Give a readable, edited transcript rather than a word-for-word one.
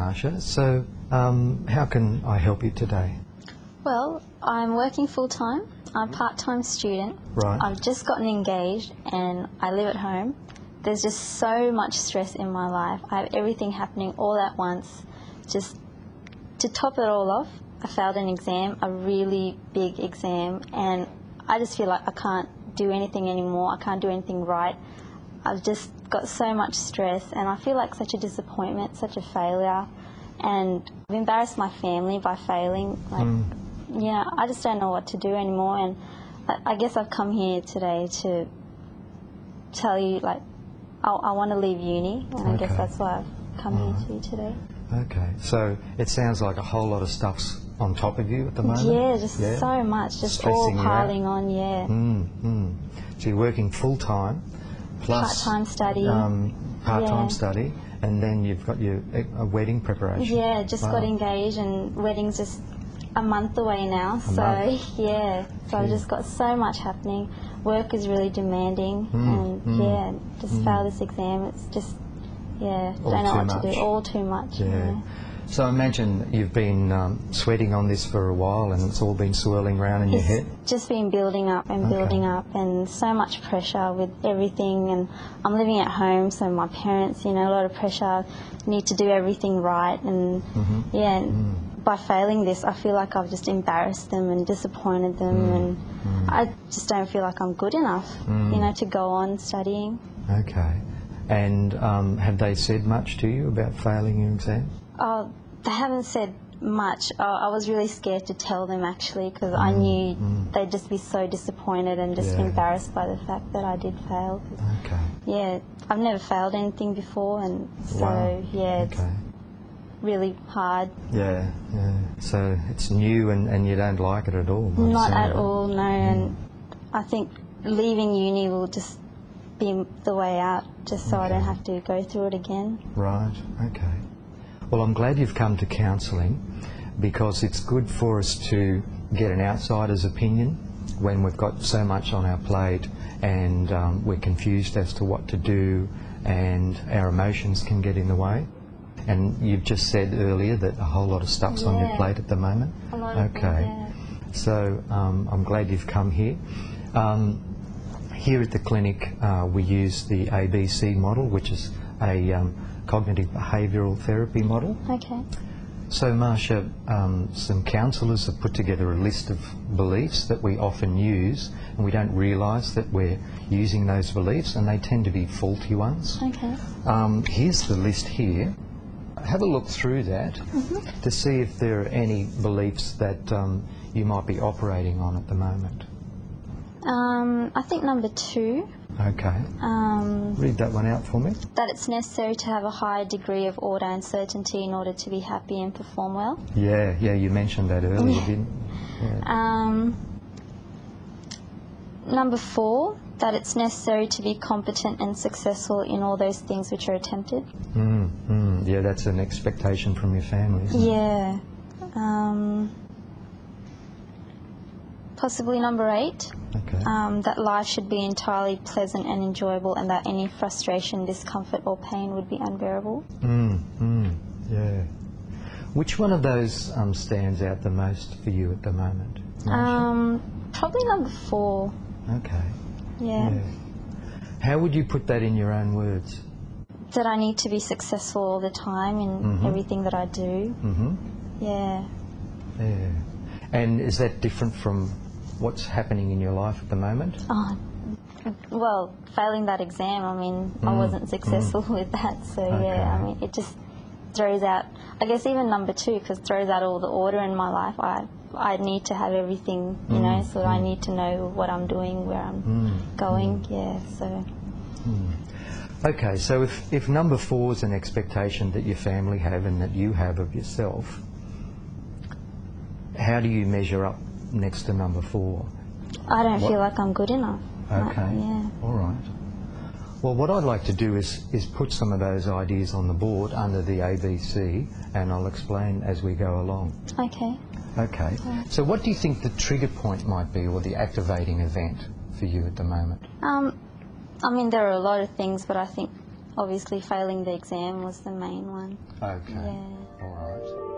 Marsha. So, how can I help you today? Well, I'm working full-time. I'm a part-time student. Right. I've just gotten engaged and I live at home. There's just so much stress in my life. I have everything happening all at once. Just to top it all off, I failed an exam, a really big exam, and I just feel like I can't do anything anymore. I can't do anything right. I've just got so much stress and I feel like such a disappointment, such a failure, and I've embarrassed my family by failing. I just don't know what to do anymore, and I guess I've come here today to tell you, like, I want to leave uni, and I guess that's why I've come here to you today. Okay, so it sounds like a whole lot of stuff's on top of you at the moment? Yeah, just so much, just all piling on, So you're working full-time, plus part-time study. Part-time study, and then you've got your wedding preparation. Yeah, just got engaged, and wedding's just a month away now, so I've just got so much happening. Work is really demanding, and just fail this exam, it's just, don't know what to do, all too much. So I imagine you've been sweating on this for a while, and it's all been swirling around in your head? It's just been building up and building up, and so much pressure with everything, and I'm living at home, so my parents, a lot of pressure, need to do everything right, and by failing this, I feel like I've just embarrassed them and disappointed them, and I just don't feel like I'm good enough, to go on studying. Okay. And have they said much to you about failing your exam? They haven't said much. I was really scared to tell them, actually, because I knew they'd just be so disappointed and just embarrassed by the fact that I did fail. Okay. Yeah, I've never failed anything before, and so, it's really hard. Yeah. So it's new, and you don't like it at all? Not at all, no, and I think leaving uni will just be the way out, just so I don't have to go through it again. Right, okay. Well, I'm glad you've come to counselling, because it's good for us to get an outsider's opinion when we've got so much on our plate and we're confused as to what to do, and our emotions can get in the way. And you've just said earlier that a whole lot of stuff's on your plate at the moment. A lot of them, So I'm glad you've come here. Here at the clinic we use the ABC model, which is a cognitive behavioural therapy model. Okay. So Marsha, some counsellors have put together a list of beliefs that we often use, and we don't realise that we're using those beliefs, and they tend to be faulty ones. Okay. Here's the list here. Have a look through that to see if there are any beliefs that you might be operating on at the moment. I think number 2. Okay. Read that one out for me. That it's necessary to have a high degree of order and certainty in order to be happy and perform well. Yeah, you mentioned that earlier, didn't you? Number 4, that it's necessary to be competent and successful in all those things which are attempted. Yeah, that's an expectation from your family, isn't it? Possibly number 8. Okay. That life should be entirely pleasant and enjoyable, and that any frustration, discomfort or pain would be unbearable. Yeah. Which one of those stands out the most for you at the moment, Marsha? Probably number 4. Okay. Yeah. How would you put that in your own words? That I need to be successful all the time in everything that I do. Yeah. And is that different from what's happening in your life at the moment? Well, failing that exam, I mean, I wasn't successful with that, so I mean, it just throws out, I guess even number 2, because it throws out all the order in my life. I need to have everything, so I need to know what I'm doing, where I'm going, so. Okay, so if number 4 is an expectation that your family have and that you have of yourself, how do you measure up next to number 4? I don't feel like I'm good enough. Okay. All right. Well, what I'd like to do is put some of those ideas on the board under the ABC, and I'll explain as we go along. Okay. Okay. So what do you think the trigger point might be, or the activating event for you at the moment? I mean, there are a lot of things, but I think obviously failing the exam was the main one. Okay. Yeah. All right.